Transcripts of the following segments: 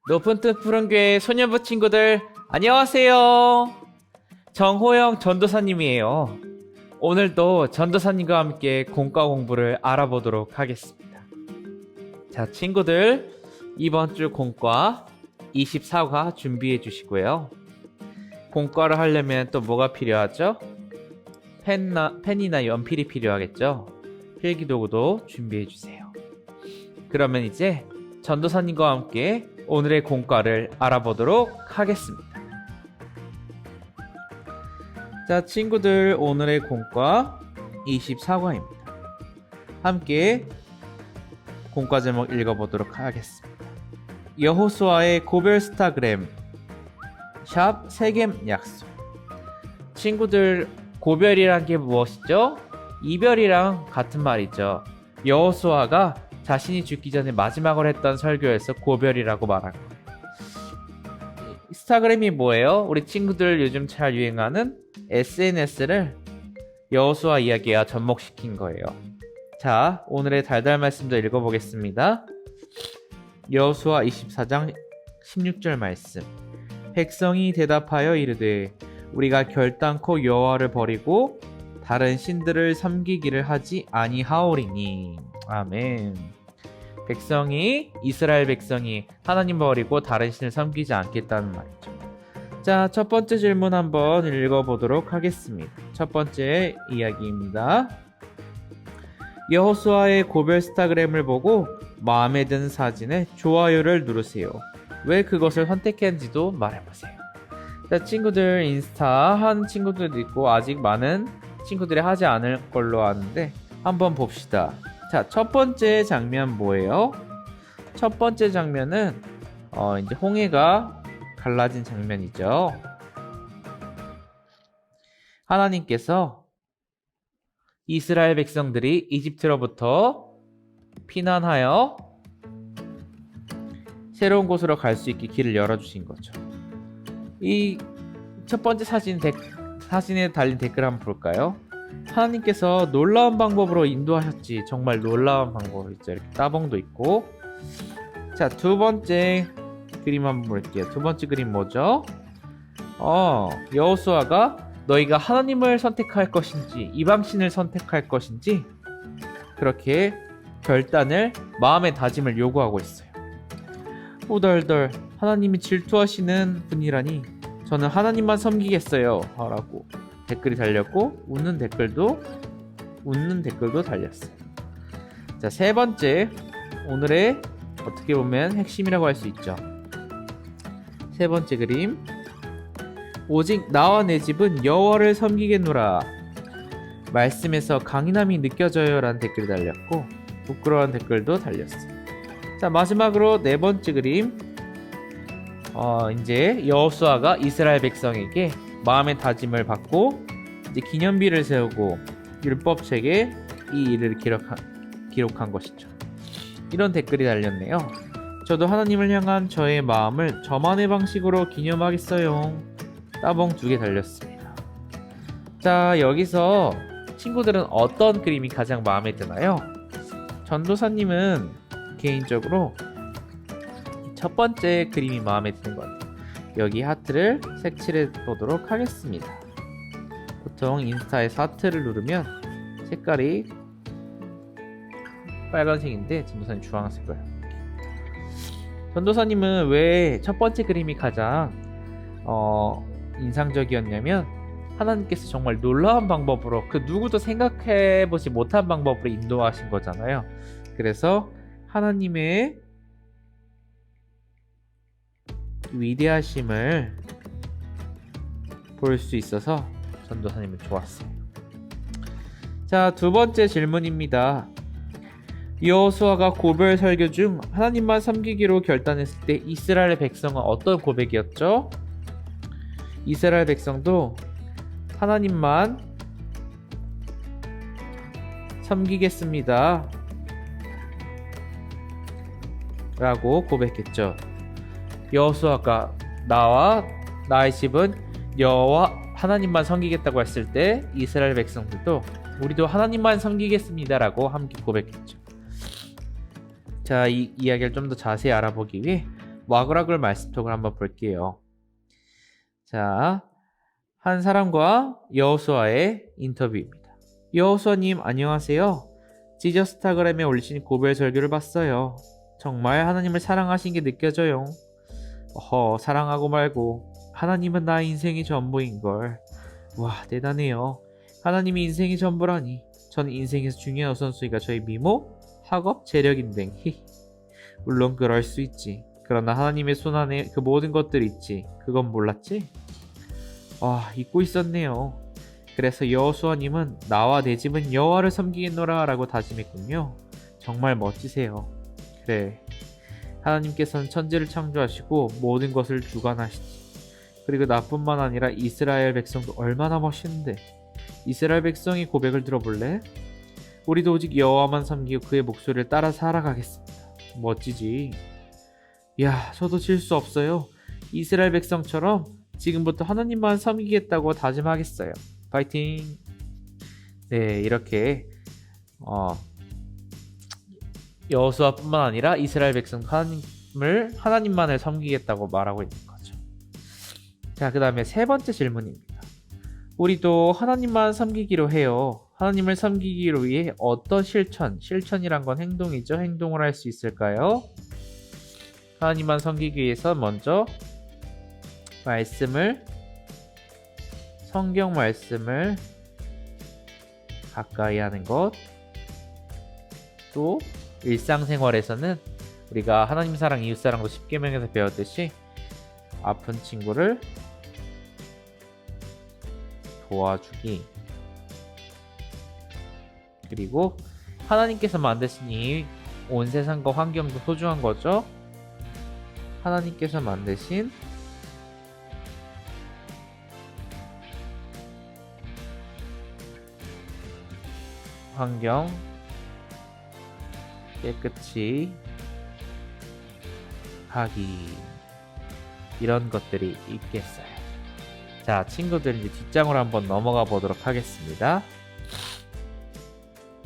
높은 뜻 푸른 교회 소년부 친구들 안녕하세요. 정호영 전도사님이에요. 오늘도 전도사님과 함께 공과 공부를 알아보도록 하겠습니다. 자, 친구들 이번 주 공과 24과 준비해 주시고요. 공과를 하려면 또 뭐가 필요하죠? 펜이나 연필이 필요하겠죠? 필기도구도 준비해 주세요. 그러면 이제 전도사님과 함께 오늘의 공과를 알아보도록 하겠습니다. 자, 친구들 오늘의 공과 24과입니다. 함께 공과 제목 읽어보도록 하겠습니다. 여호수아의 고별 스타그램 샵 세겜 약속. 친구들 고별이란 게 무엇이죠? 이별이랑 같은 말이죠. 여호수아가 자신이 죽기 전에 마지막으로 했던 설교에서 고별이라고 말한 거예요. 스타그램이 뭐예요? 우리 친구들 요즘 잘 유행하는 SNS를 여호수아 이야기와 접목시킨 거예요. 자, 오늘의 달달 말씀도 읽어보겠습니다. 여호수아 24장 16절 말씀. 백성이 대답하여 이르되 우리가 결단코 여호와를 버리고 다른 신들을 섬기기를 하지 아니하오리니. 아멘. 이스라엘 백성이 하나님 버리고 다른 신을 섬기지 않겠다는 말이죠. 자, 첫 번째 질문 한번 읽어보도록 하겠습니다. 첫 번째 이야기입니다. 여호수아의 고별 스타그램을 보고 마음에 드는 사진에 좋아요를 누르세요. 왜 그것을 선택했는지도 말해보세요. 자, 친구들 인스타 한 친구들도 있고 아직 많은 친구들이 하지 않을 걸로 아는데 한번 봅시다. 자, 첫 번째 장면 뭐예요? 첫 번째 장면은 이제 홍해가 갈라진 장면이죠. 하나님께서 이스라엘 백성들이 이집트로부터 피난하여 새로운 곳으로 갈 수 있게 길을 열어주신 거죠. 이 첫 번째 사진에 달린 댓글 한번 볼까요? 하나님께서 놀라운 방법으로 인도하셨지. 정말 놀라운 방법이죠. 이렇게 따봉도 있고. 자, 두 번째 그림 한번 볼게요. 두 번째 그림 뭐죠? 여호수아가 너희가 하나님을 선택할 것인지 이방신을 선택할 것인지 그렇게 결단을 마음의 다짐을 요구하고 있어요. 오덜덜 하나님이 질투하시는 분이라니 저는 하나님만 섬기겠어요 라고 댓글이 달렸고 웃는 댓글도 달렸어요. 자, 세 번째 오늘의 어떻게 보면 핵심이라고 할 수 있죠. 세 번째 그림. 오직 나와 내 집은 여호와를 섬기겠노라. 말씀에서 강인함이 느껴져요 라는 댓글이 달렸고 부끄러운 댓글도 달렸어요. 자, 마지막으로 네 번째 그림. 이제 여호수아가 이스라엘 백성에게 마음의 다짐을 받고 이제 기념비를 세우고 율법책에 이 일을 기록한 것이죠. 이런 댓글이 달렸네요. 저도 하나님을 향한 저의 마음을 저만의 방식으로 기념하겠어요. 따봉 2개 달렸습니다. 자, 여기서 친구들은 어떤 그림이 가장 마음에 드나요? 전도사님은 개인적으로 첫 번째 그림이 마음에 드는 것 같아요. 여기 하트를 색칠해 보도록 하겠습니다. 보통 인스타에서 하트를 누르면 색깔이 빨간색인데 전도사님 주황색 거예요. 전도사님은 왜 첫 번째 그림이 가장 인상적이었냐면 하나님께서 정말 놀라운 방법으로 그 누구도 생각해보지 못한 방법으로 인도하신 거잖아요. 그래서 하나님의 위대하심을 볼 수 있어서 전도사님은 좋았어요. 자, 두 번째 질문입니다. 여호수아가 고별 설교 중 하나님만 섬기기로 결단했을 때 이스라엘 백성은 어떤 고백이었죠? 이스라엘 백성도 하나님만 섬기겠습니다 라고 고백했죠. 여호수아가 나와 나의 집은 여호와 하나님만 섬기겠다고 했을 때 이스라엘 백성들도 우리도 하나님만 섬기겠습니다 라고 함께 고백했죠. 자, 이 이야기를 좀 더 자세히 알아보기 위해 와그라글 말씀통을 한번 볼게요. 자, 한 사람과 여호수아의 인터뷰입니다. 여호수아님 안녕하세요. 지저스타그램에 올리신 고별 설교를 봤어요. 정말 하나님을 사랑하신 게 느껴져요. 사랑하고 말고 하나님은 나의 인생이 전부인걸. 와, 대단해요. 하나님이 인생이 전부라니. 저는 인생에서 중요한 우선순위가 저희 미모, 학업, 재력인데. 물론 그럴 수 있지. 그러나 하나님의 손 안에 그 모든 것들이 있지. 그건 몰랐지? 잊고 있었네요. 그래서 여호수아님은 나와 내 집은 여호와를 섬기겠노라 라고 다짐했군요. 정말 멋지세요. 그래, 하나님께서는 천지를 창조하시고 모든 것을 주관하시지. 그리고 나뿐만 아니라 이스라엘 백성도 얼마나 멋있는데. 이스라엘 백성의 고백을 들어볼래? 우리도 오직 여호와만 섬기고 그의 목소리를 따라 살아가겠습니다. 멋지지? 야, 저도 질 수 없어요. 이스라엘 백성처럼 지금부터 하나님만 섬기겠다고 다짐하겠어요. 파이팅! 네, 이렇게 여호수아뿐만 아니라 이스라엘 백성도 하나님만을 섬기겠다고 말하고 있는 거죠. 자, 그 다음에 세 번째 질문입니다. 우리도 하나님만 섬기기로 해요. 하나님을 섬기기로 위해 어떤 실천이란 건 행동이죠. 행동을 할 수 있을까요? 하나님만 섬기기 위해서 먼저 성경 말씀을 가까이 하는 것, 또 일상생활에서는 우리가 하나님 사랑, 이웃 사랑도 10계명에서 배웠듯이 아픈 친구를 도와주기, 그리고 하나님께서 만드신 이 온 세상과 환경도 소중한 거죠. 하나님께서 만드신 환경 깨끗이 하기, 이런 것들이 있겠어요. 자, 친구들 이제 뒷장으로 한번 넘어가 보도록 하겠습니다.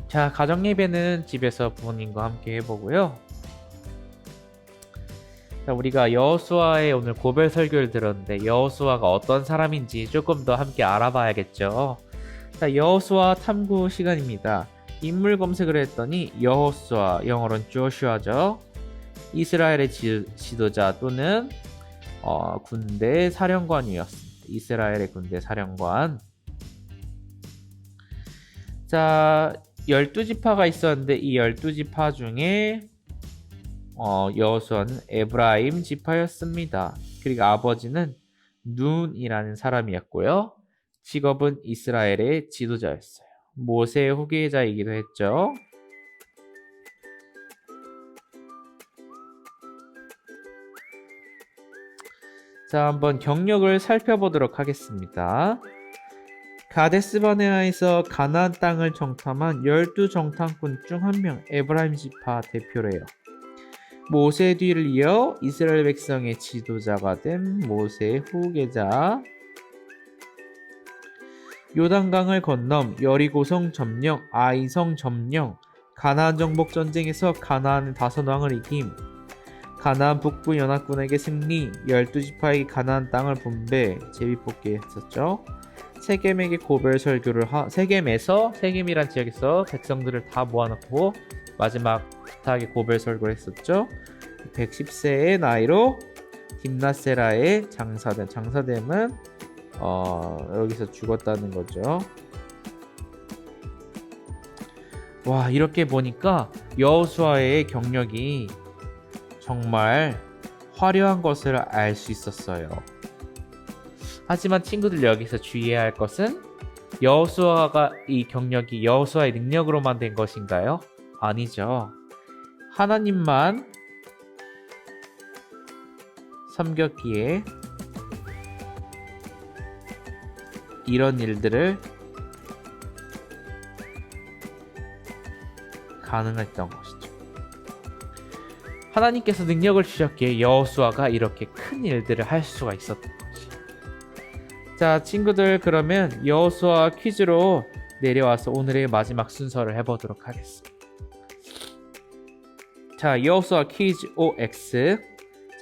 자, 가정 예배는 집에서 부모님과 함께 해보고요. 자, 우리가 여호수아의 오늘 고별 설교를 들었는데 여호수아가 어떤 사람인지 조금 더 함께 알아봐야겠죠. 자, 여호수아 탐구 시간입니다. 인물 검색을 했더니 여호수아, 영어로는 조슈아죠. 이스라엘의 지도자 또는 군대 사령관이었습니다. 이스라엘의 군대 사령관. 자, 12지파가 있었는데 이 12지파 중에 여호수아는 에브라임 지파였습니다. 그리고 아버지는 눈이라는 사람이었고요. 직업은 이스라엘의 지도자였어요. 모세의 후계자이기도 했죠. 자, 한번 경력을 살펴보도록 하겠습니다. 가데스바네아에서 가나안 땅을 정탐한 12정탐꾼 중 한 명, 에브라임 지파 대표래요. 모세 뒤를 이어 이스라엘 백성의 지도자가 된 모세의 후계자. 요단강을 건넘 여리고성 점령, 아이성 점령, 가나안 정복 전쟁에서 가나안 5왕을 이김, 가나안 북부 연합군에게 승리, 12지파에게 가나안 땅을 분배, 제비뽑기했었죠. 세겜에게 고별 설교를 세겜이란 지역에서 백성들을 다 모아놓고 마지막 부탁에 고별 설교를 했었죠. 110세의 나이로 딥나세라의 장사됨은 여기서 죽었다는 거죠. 와, 이렇게 보니까 여호수아의 경력이 정말 화려한 것을 알 수 있었어요. 하지만 친구들 여기서 주의해야 할 것은 여호수아가 이 경력이 여호수아의 능력으로만 된 것인가요? 아니죠. 하나님만 섬겼기에 이런 일들을 가능했던 것이죠. 하나님께서 능력을 주셨기에 여호수아가 이렇게 큰 일들을 할 수가 있었던 것이. 자, 친구들, 그러면 여호수아 퀴즈로 내려와서 오늘의 마지막 순서를 해보도록 하겠습니다. 자, 여호수아 퀴즈 OX.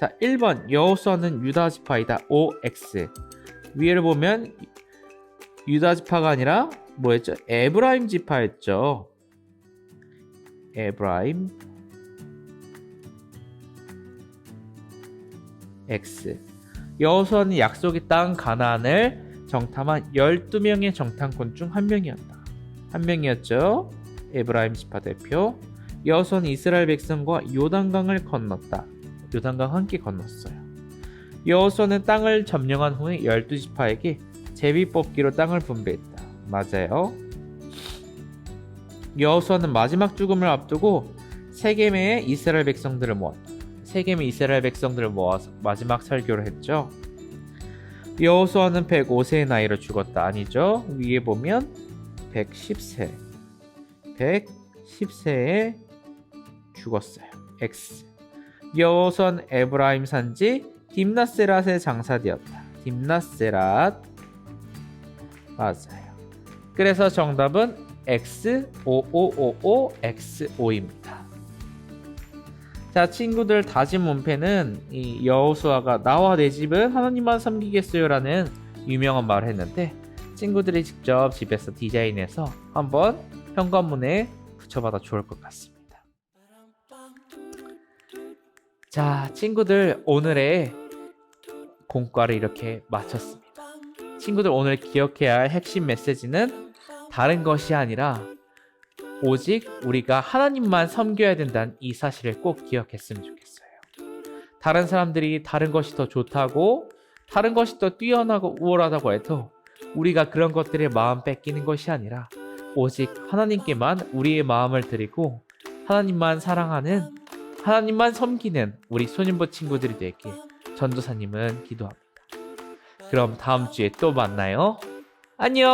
자, 1번 여호수아는 유다 지파이다. OX. 위를 보면 유다 지파가 아니라 뭐였죠? 에브라임 지파였죠. 에브라임 X. 여호수아는 약속의 땅 가나안을 정탐한 12명의 정탐꾼 중 한 명이었다. 한 명이었죠. 에브라임 지파 대표. 여호수아는 이스라엘 백성과 요단강을 건넜다. 요단강 함께 건넜어요. 여호수아는 땅을 점령한 후에 12지파에게 제비 뽑기로 땅을 분배했다. 맞아요. 여호수아는 마지막 죽음을 앞두고 세겜에 이스라엘 백성들을 모았다. 세겜의 이스라엘 백성들을 모아서 마지막 설교를 했죠. 여호수아는 105세의 나이로 죽었다. 아니죠. 위에 보면 110세. 110세에 죽었어요. X. 여호수아는 에브라임 산지 딥나세랏에 장사되었다. 딥나세랏. 맞아요. 그래서 정답은 X5555X5입니다. 자, 친구들, 다짐 문패는 이 여호수아가 나와 내 집은 하나님만 섬기겠어요라는 유명한 말을 했는데 친구들이 직접 집에서 디자인해서 한번 현관문에 붙여봐도 좋을 것 같습니다. 자, 친구들, 오늘의 공과를 이렇게 마쳤습니다. 친구들, 오늘 기억해야 할 핵심 메시지는 다른 것이 아니라 오직 우리가 하나님만 섬겨야 된다는 이 사실을 꼭 기억했으면 좋겠어요. 다른 사람들이 다른 것이 더 좋다고, 다른 것이 더 뛰어나고 우월하다고 해도 우리가 그런 것들에 마음 뺏기는 것이 아니라 오직 하나님께만 우리의 마음을 드리고 하나님만 사랑하는, 하나님만 섬기는 우리 소년부 친구들이 되길 전도사님은 기도합니다. 그럼 다음 주에 또 만나요. 안녕.